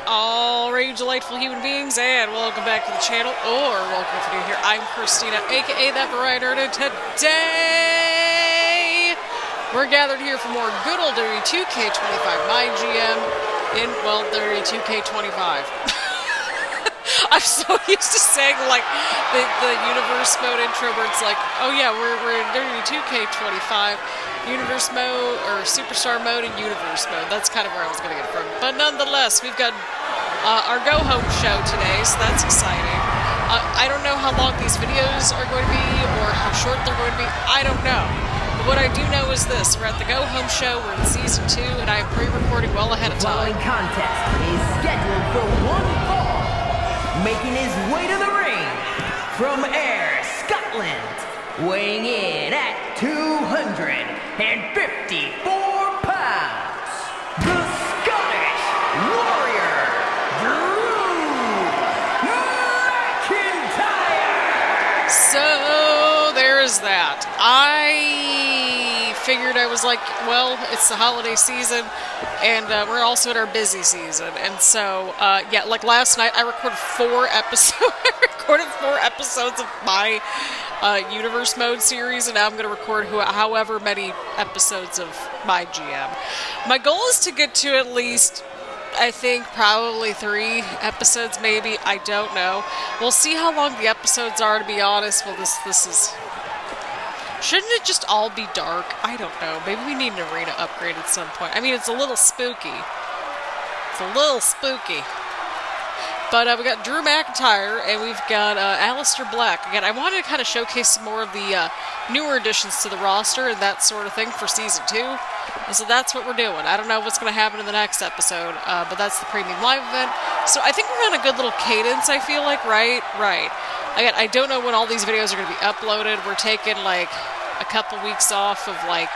all rage delightful human beings, and welcome back to the channel, or welcome if you're new here. I'm Christina, aka That Variety Nerd, and today we're gathered here for more good old WWE 2K25 MyGM in, well, WWE 2K25. I'm so used to saying, like, the universe mode intro where it's like, oh yeah, we're in WWE 2K25, universe mode, or superstar mode and universe mode. That's kind of where I was going to get it from. But nonetheless, we've got our go-home show today, so that's exciting. I don't know how long these videos are going to be, or how short they're going to be. I don't know. But what I do know is this. We're at the go-home show. We're in Season 2, and I am pre-recording well ahead of time. The following contest is scheduled for one fall. Making his way to the ring from Ayr, Scotland, weighing in at 254 pounds, the Scottish Warrior, Drew McIntyre! So, there's that. I figured, I was like, well, it's the holiday season, and we're also in our busy season, and so, yeah, like last night, I recorded 4 episodes. I recorded 4 episodes of my Universe Mode series, and now I'm going to record however many episodes of MyGM. My goal is to get to at least, I think, probably 3 episodes, maybe. I don't know. We'll see how long the episodes are, to be honest. Well, this is... Shouldn't it just all be dark? I don't know. Maybe we need an arena upgrade at some point. I mean, it's a little spooky. It's a little spooky. But we got Drew McIntyre, and we've got Aleister Black. Again, I wanted to kind of showcase some more of the newer additions to the roster and that sort of thing for Season 2. And so that's what we're doing. I don't know what's going to happen in the next episode, but that's the Premium Live event. So I think we're on a good little cadence, I feel like, right? Right. Again, I don't know when all these videos are going to be uploaded. We're taking, like, a couple weeks off of, like,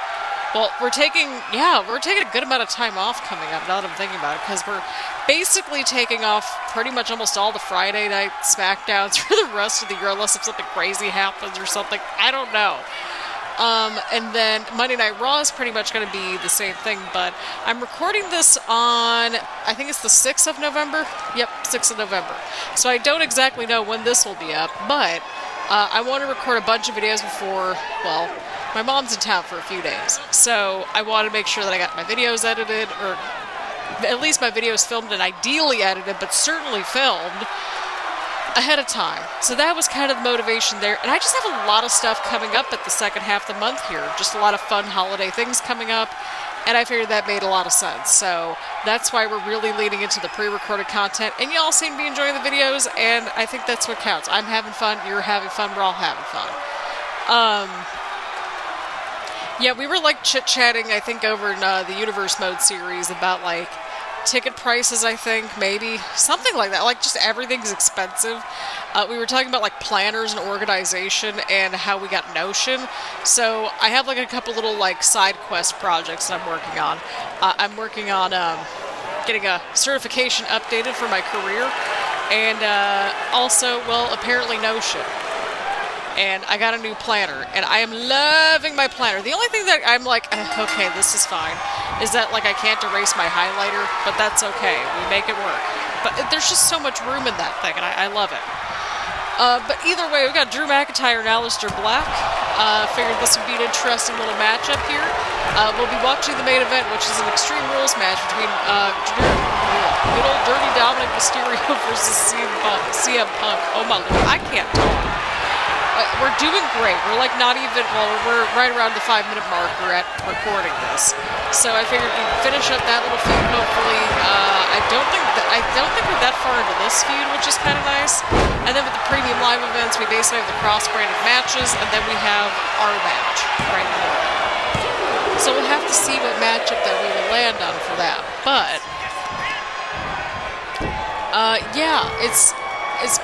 well, we're taking a good amount of time off coming up, now that I'm thinking about it, because we're basically taking off pretty much almost all the Friday night Smackdowns for the rest of the year, unless if something crazy happens or something. I don't know. And then Monday Night Raw is pretty much going to be the same thing, but I'm recording this on, I think it's the 6th of November? Yep, 6th of November. So I don't exactly know when this will be up, but I want to record a bunch of videos before, well, my mom's in town for a few days. So I want to make sure that I got my videos edited, or at least my videos filmed and ideally edited, but certainly filmed ahead of time. So that was kind of the motivation there. And I just have a lot of stuff coming up at the second half of the month here. Just a lot of fun holiday things coming up. And I figured that made a lot of sense. So that's why we're really leaning into the pre-recorded content. And y'all seem to be enjoying the videos, and I think that's what counts. I'm having fun, you're having fun, we're all having fun. Yeah, we were like chit-chatting, I think, over in the Universe Mode series about, like, ticket prices, I think, maybe. Something like that. Like, just everything's expensive. We were talking about, like, planners and organization and how we got Notion. So I have, like, a couple little, like, side quest projects that I'm working on. I'm working on getting a certification updated for my career. And also, well, apparently Notion. And I got a new planner, and I am loving my planner. The only thing that I'm like, okay, this is fine, is that, like, I can't erase my highlighter, but that's okay. We make it work. But there's just so much room in that thing, and I love it. But either way, we've got Drew McIntyre and Aleister Black. Figured this would be an interesting little matchup here. We'll be watching the main event, which is an Extreme Rules match between good old dirty Dominik Mysterio versus CM Punk. Oh my lord, I can't talk. We're doing great. We're like not even, well, we're right around the 5-minute mark we're at recording this. So I figured we'd finish up that little feud, hopefully. I don't think we're that far into this feud, which is kind of nice. And then with the Premium Live events, we basically have the cross-branded matches, and then we have our match right in the middle. So we'll have to see what matchup that we will land on for that. But, yeah, it's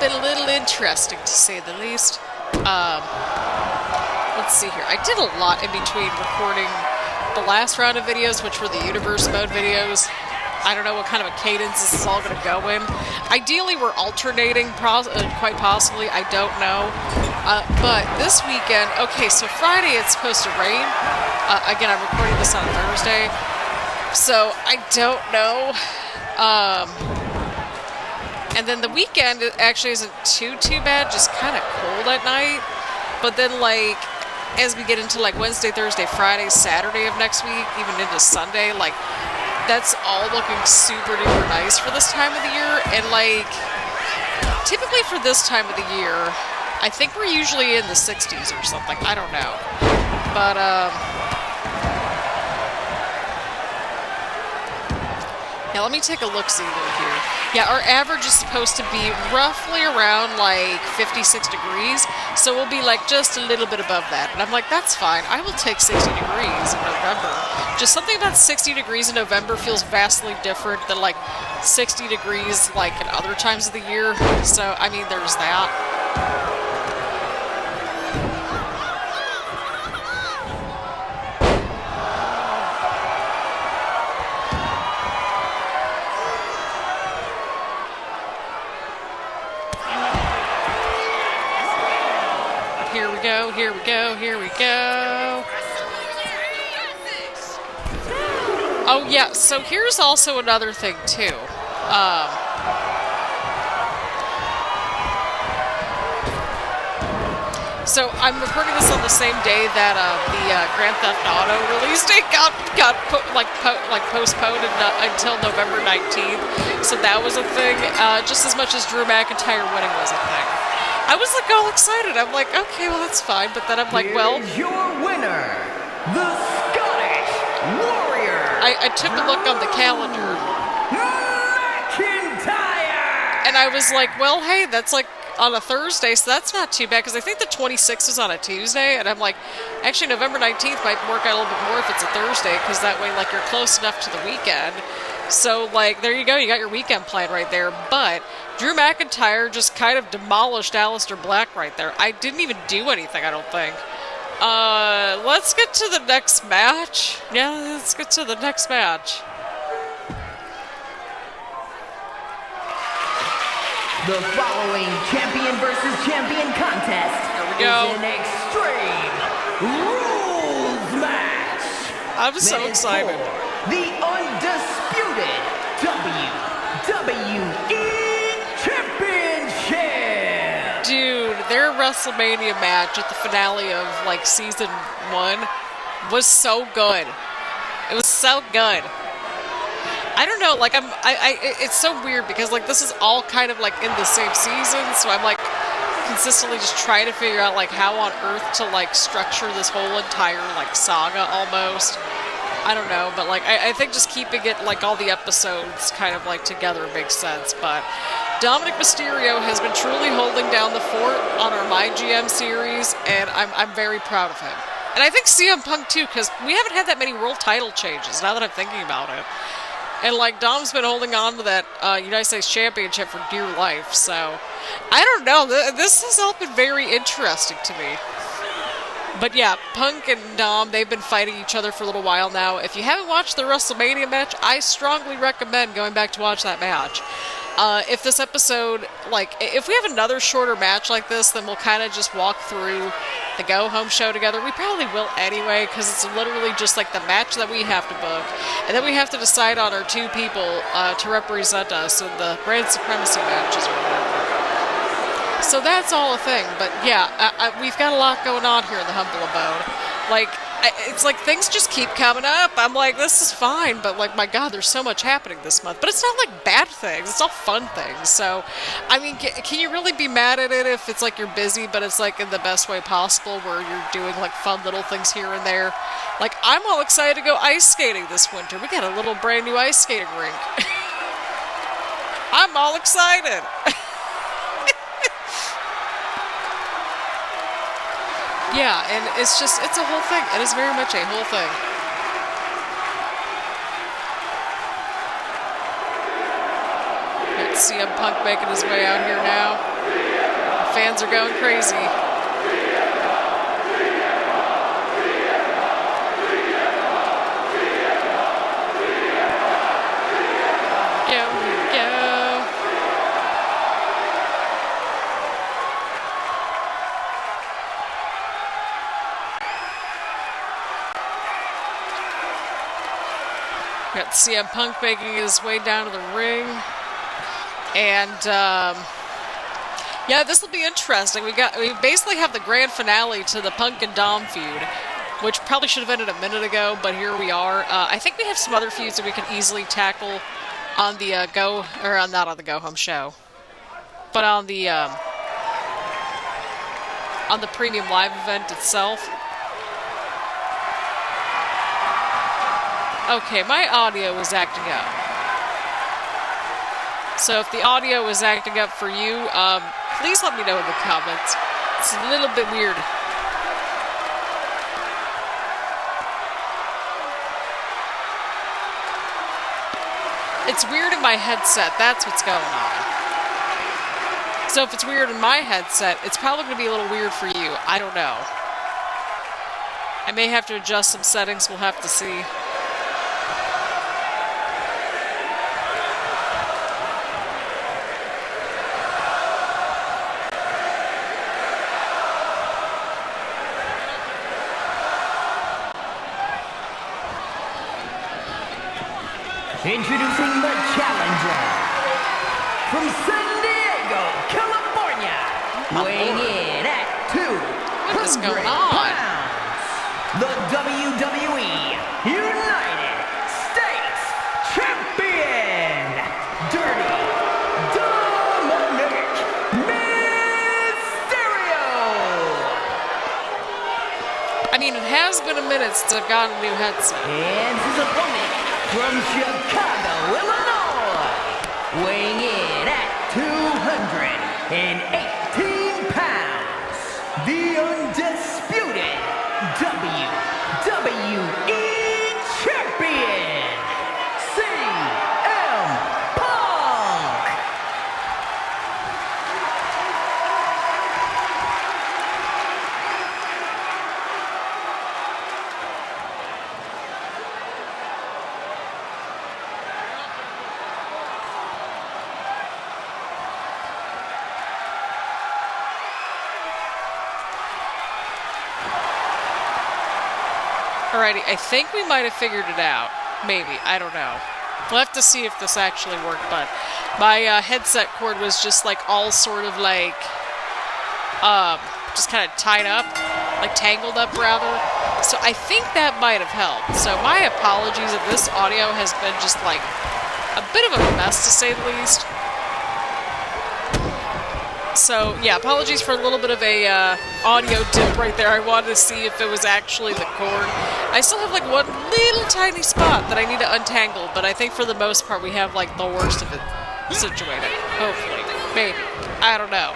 been a little interesting, to say the least. Let's see here. I did a lot in between recording the last round of videos, which were the Universe Mode videos. I don't know what kind of a cadence this is all going to go in. Ideally, we're alternating, quite possibly. I don't know. But this weekend, okay, so Friday it's supposed to rain. Again, I'm recording this on Thursday. So I don't know. And then the weekend it actually isn't too bad, just kind of cold at night. But then like as we get into like Wednesday, Thursday, Friday, Saturday of next week, even into Sunday, like that's all looking super duper nice for this time of the year. And like typically for this time of the year, I think we're usually in the 60s or something. I don't know. But yeah, let me take a look-see here. Yeah, our average is supposed to be roughly around like 56 degrees, so we'll be like just a little bit above that. And I'm like, that's fine. I will take 60 degrees in November. Just something about 60 degrees in November feels vastly different than like 60 degrees like in other times of the year. So, I mean, there's that. Here we go, here we go, here we go. Oh yeah, so here's also another thing too. So I'm recording this on the same day that the Grand Theft Auto release date got postponed until November 19th. So that was a thing, just as much as Drew McIntyre winning was a thing. I was like all excited. I'm like, okay, well that's fine. But then I'm like, well, your winner, the Scottish Warrior. I took a look on the calendar, McIntyre. And I was like, well, hey, that's like on a Thursday, so that's not too bad because I think the 26th is on a Tuesday, and I'm like, actually November 19th might work out a little bit more if it's a Thursday because that way, like, you're close enough to the weekend. So, like, there you go. You got your weekend plan right there. But Drew McIntyre just kind of demolished Aleister Black right there. I didn't even do anything, I don't think. Let's get to the next match. Yeah, let's get to the next match. The following champion versus champion contest is an Extreme Rules match. I'm so excited. The Undisputed WWE Championship. Dude, their WrestleMania match at the finale of like season 1 was so good. It was so good. I don't know, like it's so weird because like this is all kind of like in the same season, so I'm like consistently just trying to figure out like how on earth to like structure this whole entire like saga almost. I don't know, but like I think just keeping it like all the episodes kind of like together makes sense. But Dominik Mysterio has been truly holding down the fort on our MyGM series, and I'm very proud of him. And I think CM Punk too, because we haven't had that many world title changes now that I'm thinking about it. And like Dom's been holding on to that United States Championship for dear life, so I don't know. This has all been very interesting to me. But yeah, Punk and Dom, they've been fighting each other for a little while now. If you haven't watched the WrestleMania match, I strongly recommend going back to watch that match. If this episode, like, if we have another shorter match like this, then we'll kind of just walk through the go-home show together. We probably will anyway, because it's literally just like the match that we have to book. And then we have to decide on our 2 people to represent us in the Brand Supremacy matches or whatever. So that's all a thing, but yeah, we've got a lot going on here in the Humble Abode. Like, it's like things just keep coming up. I'm like, this is fine, but like, my God, there's so much happening this month. But it's not like bad things, it's all fun things. So, I mean, can you really be mad at it if it's like you're busy, but it's like in the best way possible where you're doing like fun little things here and there? Like, I'm all excited to go ice skating this winter. We got a little brand new ice skating rink. I'm all excited. Yeah, and it's a whole thing. It is very much a whole thing. Let's see CM Punk making his way out here now. The fans are going crazy. Here we go. Got CM Punk making his way down to the ring. And yeah, this will be interesting. We basically have the grand finale to the Punk and Dom feud, which probably should have ended a minute ago, but here we are. I think we have some other feuds that we can easily tackle on the not on the Go Home show, but on the premium live event itself. Okay, my audio is acting up. So if the audio is acting up for you, please let me know in the comments. It's a little bit weird. It's weird in my headset. That's what's going on. So if it's weird in my headset, it's probably going to be a little weird for you. I don't know. I may have to adjust some settings. We'll have to see. Introducing the challenger from San Diego, California, weighing in at 200 What is going on? pounds, the WWE United States Champion, Dirty Dominik Mysterio. I mean, it has been a minute since I've gotten a new headset. And his opponent from Chicago, Illinois, weighing in at 218 pounds, the Undisputed WWE Champion, CM Punk. Alrighty, I think we might have figured it out. Maybe, I don't know. We'll have to see if this actually worked, but my headset cord was just like all sort of like, just kind of tied up, like tangled up rather. So I think that might have helped. So my apologies if this audio has been just like a bit of a mess to say the least. So yeah, apologies for a little bit of a audio dip right there. I wanted to see if it was actually the cord. I still have like one little tiny spot that I need to untangle, but I think for the most part we have like the worst of it situated. Hopefully. Maybe. I don't know.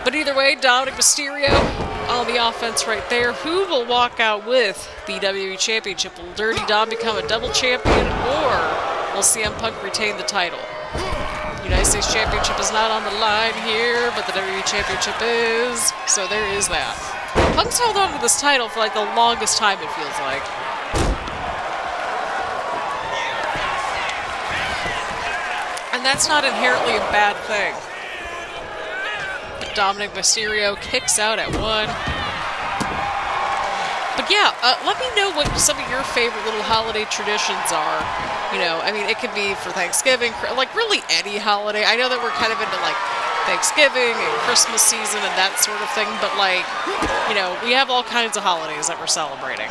But either way, Dominik Mysterio on the offense right there. Who will walk out with the WWE Championship? Will Dirty Dom become a double champion, or will CM Punk retain the title? United States Championship is not on the line here, but the WWE Championship is. So there is that. Punk's held on to this title for like the longest time, it feels like. And that's not inherently a bad thing. But Dominik Mysterio kicks out at 1. But yeah, let me know what some of your favorite little holiday traditions are. You know, I mean, it could be for Thanksgiving, like really any holiday. I know that we're kind of into like Thanksgiving and Christmas season and that sort of thing, but like, you know, we have all kinds of holidays that we're celebrating.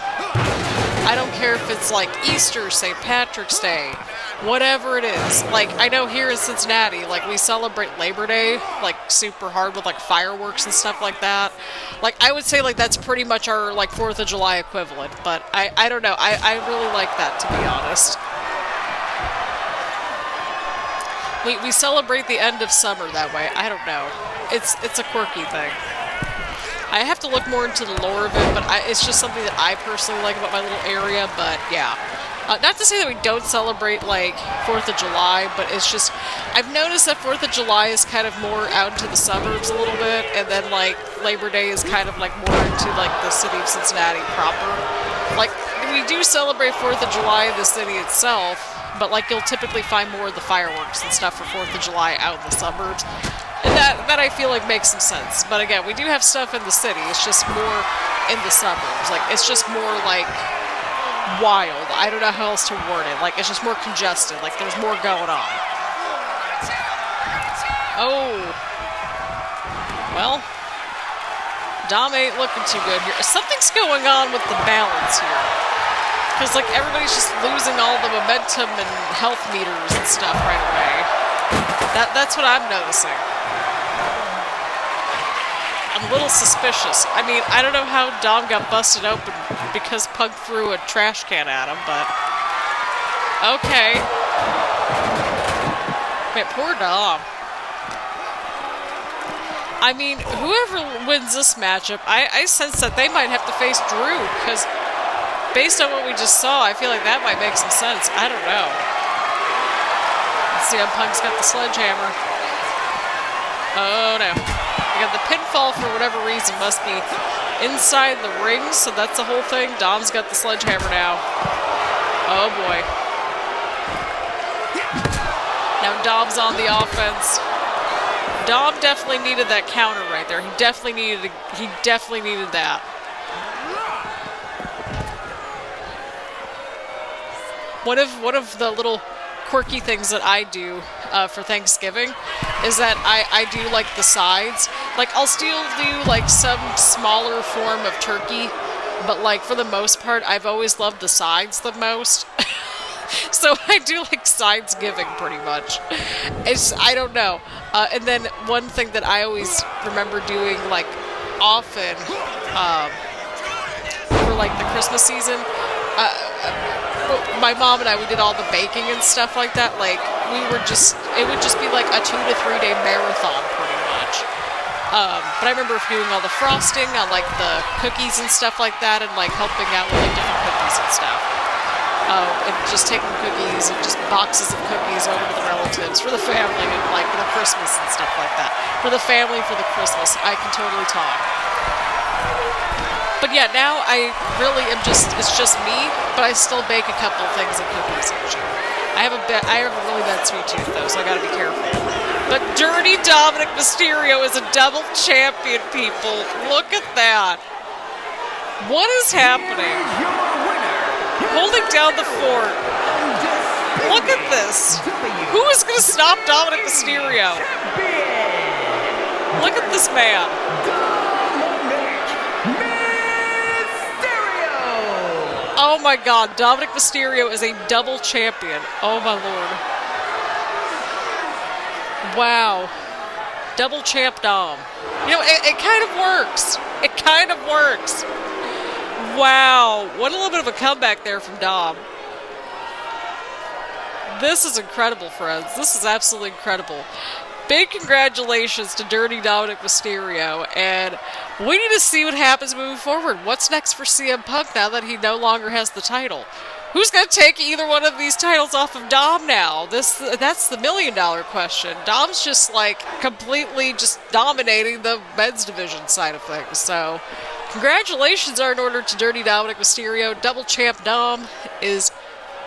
I don't care if it's like Easter, St. Patrick's Day, whatever it is. Like, I know here in Cincinnati, like, we celebrate Labor Day, like, super hard with, like, fireworks and stuff like that. Like, I would say, like, that's pretty much our, like, 4th of July equivalent. But I don't know. I really like that, to be honest. We celebrate the end of summer that way. I don't know. It's a quirky thing. I have to look more into the lore of it, but it's just something that I personally like about my little area, but yeah. Not to say that we don't celebrate, like, 4th of July, but it's just, I've noticed that 4th of July is kind of more out into the suburbs a little bit, and then, like, Labor Day is kind of, like, more into, like, the city of Cincinnati proper. Like, we do celebrate 4th of July in the city itself, but, like, you'll typically find more of the fireworks and stuff for 4th of July out in the suburbs. And that I feel like makes some sense. But again, we do have stuff in the city. It's just more in the suburbs. Like, it's just more, like, wild. I don't know how else to word it. Like, it's just more congested. Like, there's more going on. Oh. Well, Dom ain't looking too good here. Something's going on with the balance here. Because, like, everybody's just losing all the momentum and health meters and stuff right away. That's what I'm noticing. I'm a little suspicious. I mean, I don't know how Dom got busted open because Punk threw a trash can at him, but... Okay. Man, poor Dom. I mean, whoever wins this matchup, I sense that they might have to face Drew, because based on what we just saw, I feel like that might make some sense. I don't know. Let's see how Punk's got the sledgehammer. Oh no. We got the pinfall for whatever reason, must be inside the ring, so that's the whole thing. Dom's got the sledgehammer now. Oh boy. Now Dom's on the offense. Dom definitely needed that counter right there. He definitely needed that. One of the little quirky things that I do for Thanksgiving is that I do like the sides. Like, I'll still do like some smaller form of turkey, but like for the most part, I've always loved the sides the most. So I do like sides giving pretty much. I don't know. And then one thing that I always remember doing like often for like the Christmas season, my mom and I, we did all the baking and stuff like that. Like it would just be like a 2 to 3 day marathon pretty much. But I remember doing all the frosting on like the cookies and stuff like that, and like helping out with like different cookies and stuff. And just taking cookies and just boxes of cookies over to the relatives for the family and like for the Christmas and stuff like that. For the family, for the Christmas, I can totally talk. But yeah, now I really am it's just me, but I still bake a couple things of cookies each year. I have a really bad sweet tooth though, so I gotta be careful. But Dirty Dominik Mysterio is a double champion, people. Look at that. What is happening? Holding down the fort. Look at this. Who is going to stop Dominik Mysterio? Look at this man. Oh my god, Dominik Mysterio is a double champion. Oh my lord. Wow. Double champ Dom. You know, it kind of works. It kind of works. Wow, what a little bit of a comeback there from Dom. This is incredible, friends. This is absolutely incredible. Big congratulations to Dirty Dominik Mysterio, and we need to see what happens moving forward. What's next for CM Punk now that he no longer has the title? Who's going to take either one of these titles off of Dom now? That's the $1 million question. Dom's just like completely just dominating the men's division side of things, so... Congratulations are in order to Dirty Dominik Mysterio. Double champ Dom is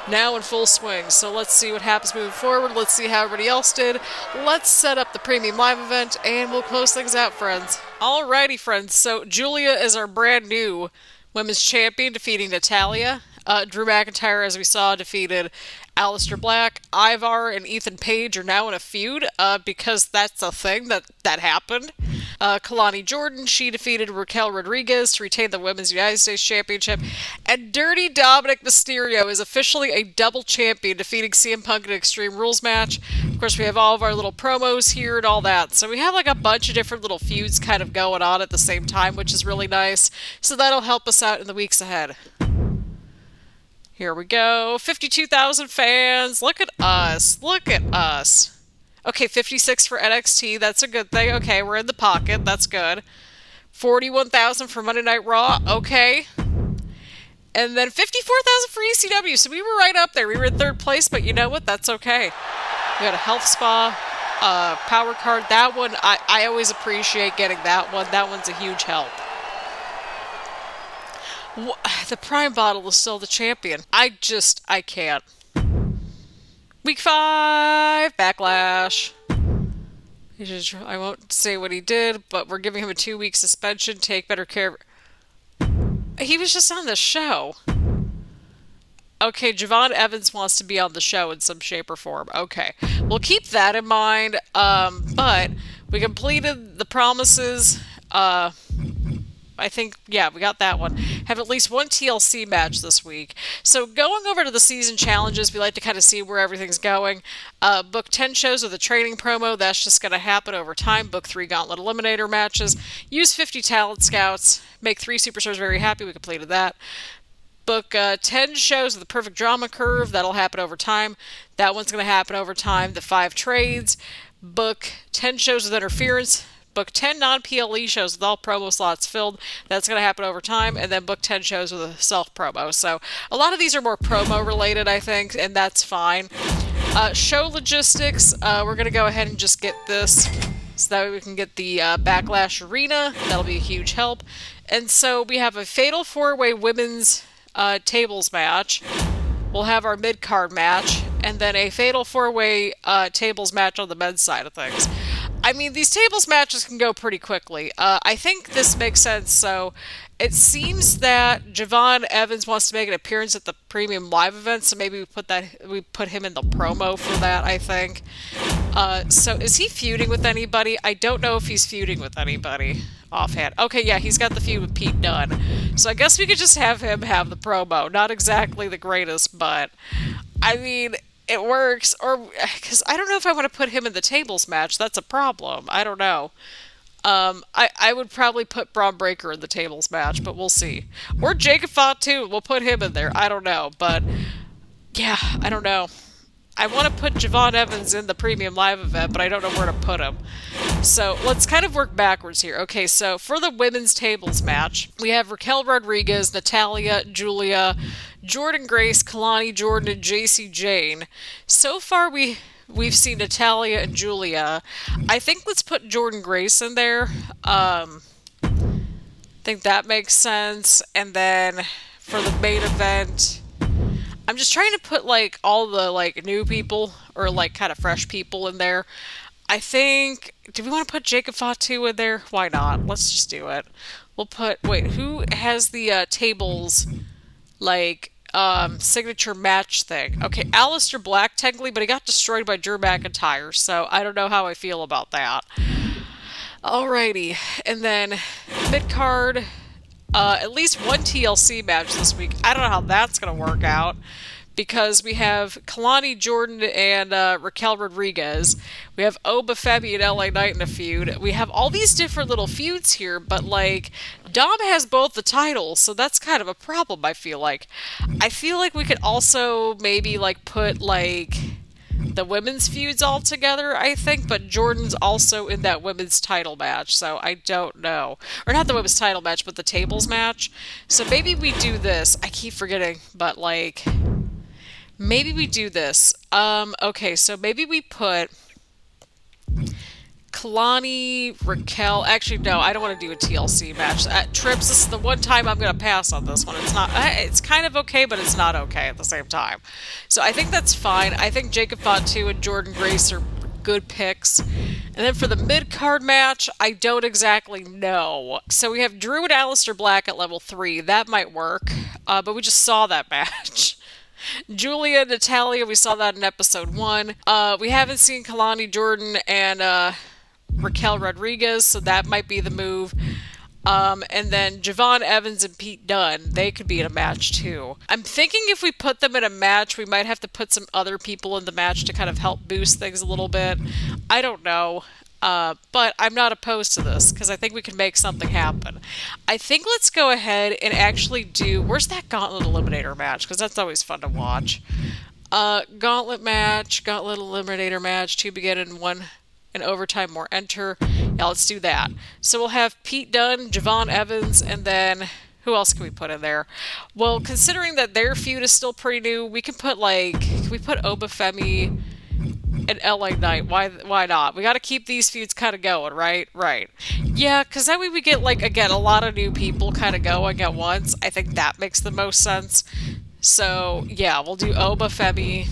now in full swing. So let's see what happens moving forward. Let's see how everybody else did. Let's set up the premium live event and we'll close things out, friends. Alrighty, friends. So Julia is our brand new women's champion, defeating Natalya. Drew McIntyre, as we saw, defeated Aleister Black. Ivar and Ethan Page are now in a feud because that's a thing that happened. Kalani Jordan, she defeated Raquel Rodriguez to retain the Women's United States Championship. And Dirty Dominik Mysterio is officially a double champion, defeating CM Punk in an Extreme Rules match. Of course, we have all of our little promos here and all that. So we have like a bunch of different little feuds kind of going on at the same time, which is really nice. So that'll help us out in the weeks ahead. Here we go. 52,000 fans. Look at us. Look at us. Okay, 56 for NXT. That's a good thing. Okay, we're in the pocket. That's good. 41,000 for Monday Night Raw. Okay. And then 54,000 for ECW. So we were right up there. We were in third place, but you know what? That's okay. We got a health spa, power card. That one, I always appreciate getting that one. That one's a huge help. The Prime Bottle is still the champion. I can't. Week 5, Backlash. I won't say what he did, but we're giving him a 2-week suspension. Take better care. He was just on the show. Okay, Javon Evans wants to be on the show in some shape or form. Okay, we'll keep that in mind. But we completed the promises. I think, yeah, we got that one. Have at least one TLC match this week. So going over to the season challenges, we like to kind of see where everything's going. Book 10 shows with a training promo. That's just going to happen over time. Book 3 Gauntlet Eliminator matches. Use 50 talent scouts. Make 3 superstars very happy. We completed that. Book 10 shows with the perfect drama curve. That'll happen over time. That one's going to happen over time. The 5 trades. Book 10 shows with interference. Book 10 non-PLE shows with all promo slots filled. That's going to happen over time. And then book 10 shows with a self-promo. So a lot of these are more promo-related, I think, and that's fine. Show logistics. We're going to go ahead and just get this so that way we can get the Backlash Arena. That'll be a huge help. And so we have a Fatal 4-Way Women's tables match. We'll have our mid-card match. And then a Fatal 4-Way tables match on the men's side of things. I mean, these tables matches can go pretty quickly. I think this makes sense. So it seems that Javon Evans wants to make an appearance at the Premium Live event, so maybe we put him in the promo for that, I think. So is he feuding with anybody? I don't know if he's feuding with anybody offhand. Okay, yeah, he's got the feud with Pete Dunne. So I guess we could just have him have the promo. Not exactly the greatest, but I mean, it works. Or, because I don't know if I want to put him in the tables match. That's a problem. I don't know. I would probably put Braun Breaker in the tables match, but we'll see. Or Jacob Fatu. We'll put him in there. I don't know. But, yeah, I don't know. I want to put Javon Evans in the Premium Live event, but I don't know where to put him. So let's kind of work backwards here. Okay, so for the women's tables match, we have Raquel Rodriguez, Natalia, Julia, Jordan Grace, Kalani Jordan, and JC Jane. So far, we've seen Natalia and Julia. I think let's put Jordan Grace in there. I think that makes sense. And then for the main event, I'm just trying to put, like, all the, like, new people or, like, kind of fresh people in there. I think, do we want to put Jacob Fatu in there? Why not? Let's just do it. We'll put, wait, who has the tables, like, signature match thing? Okay, Aleister Black, technically, but he got destroyed by Drew McIntyre, so I don't know how I feel about that. Alrighty, and then mid-card, at least one TLC match this week. I don't know how that's going to work out because we have Kalani Jordan and Raquel Rodriguez. We have Oba Femi and LA Knight in a feud. We have all these different little feuds here, but, like, Dom has both the titles, so that's kind of a problem, I feel like. I feel like we could also maybe, like, put, like, the women's feuds all together, I think, but Jordan's also in that women's title match, so I don't know. Or not the women's title match, but the tables match. So maybe we do this. I keep forgetting, but, like, maybe we do this. Okay, so maybe we put Kalani, Raquel. Actually, no, I don't want to do a TLC match. Trips, this is the one time I'm going to pass on this one. It's not. It's kind of okay, but it's not okay at the same time. So I think that's fine. I think Jacob Fatu and Jordan Grace are good picks. And then for the mid-card match, I don't exactly know. So we have Drew and Aleister Black at level 3. That might work, but we just saw that match. Julia, Natalia, we saw that in episode 1. We haven't seen Kalani Jordan and Raquel Rodriguez, so that might be the move. And then Javon Evans and Pete Dunne, they could be in a match too. I'm thinking if we put them in a match, we might have to put some other people in the match to kind of help boost things a little bit. I don't know. But I'm not opposed to this because I think we can make something happen. I think let's go ahead and actually do... Where's that Gauntlet Eliminator match? Because that's always fun to watch. Gauntlet Eliminator match, 2 begin and 1 in overtime, more enter. Yeah, let's do that. So we'll have Pete Dunne, Javon Evans, and then... Who else can we put in there? Well, considering that their feud is still pretty new, we can put, like... Can we put Oba Femi and LA Knight? Why not? We got to keep these feuds kind of going, right? Right. Yeah, because that way we get, like, again, a lot of new people kind of going at once. I think that makes the most sense. So, yeah, we'll do Oba Femi.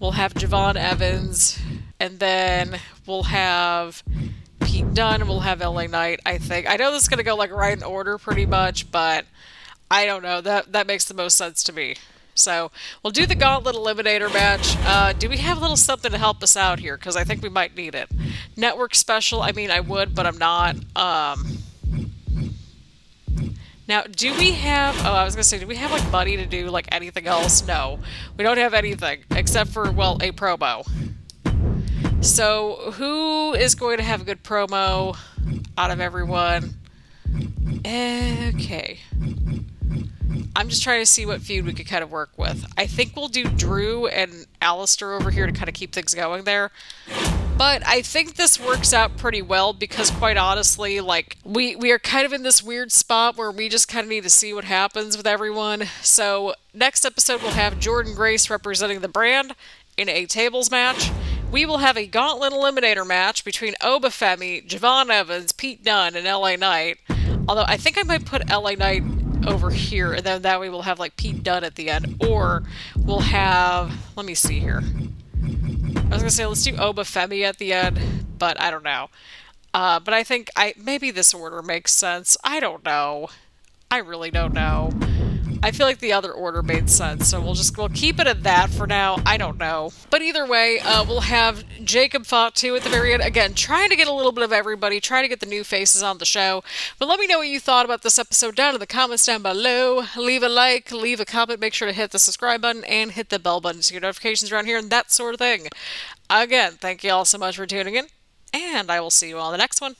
We'll have Javon Evans. And then we'll have Pete Dunne, and we'll have LA Knight, I think. I know this is going to go, like, right in order pretty much, but I don't know. That makes the most sense to me. So we'll do the Gauntlet Eliminator match. Do we have a little something to help us out here? Because I think we might need it. Network special, I mean, I would, but I'm not. Now, do we have... Oh, I was going to say, do we have, like, money to do, like, anything else? No. We don't have anything, except for, well, a promo. So, who is going to have a good promo out of everyone? Okay. I'm just trying to see what feud we could kind of work with. I think we'll do Drew and Aleister over here to kind of keep things going there. But I think this works out pretty well because, quite honestly, like, we are kind of in this weird spot where we just kind of need to see what happens with everyone. So, next episode we'll have Jordynne Grace representing the brand in a tables match. We will have a Gauntlet Eliminator match between Obafemi, Javon Evans, Pete Dunne, and LA Knight. Although, I think I might put LA Knight over here, and then that way we'll have, like, Pete Dunne at the end. Or we'll have... Let me see here. I was gonna say, let's do Obafemi at the end, but I don't know. But I think maybe this order makes sense. I don't know. I really don't know. I feel like the other order made sense, so we'll keep it at that for now. I don't know. But either way, we'll have Jacob Fatu at the very end. Again, trying to get a little bit of everybody, trying to get the new faces on the show. But let me know what you thought about this episode down in the comments down below. Leave a like, leave a comment, make sure to hit the subscribe button, and hit the bell button to get notifications around here and that sort of thing. Again, thank you all so much for tuning in, and I will see you all in the next one.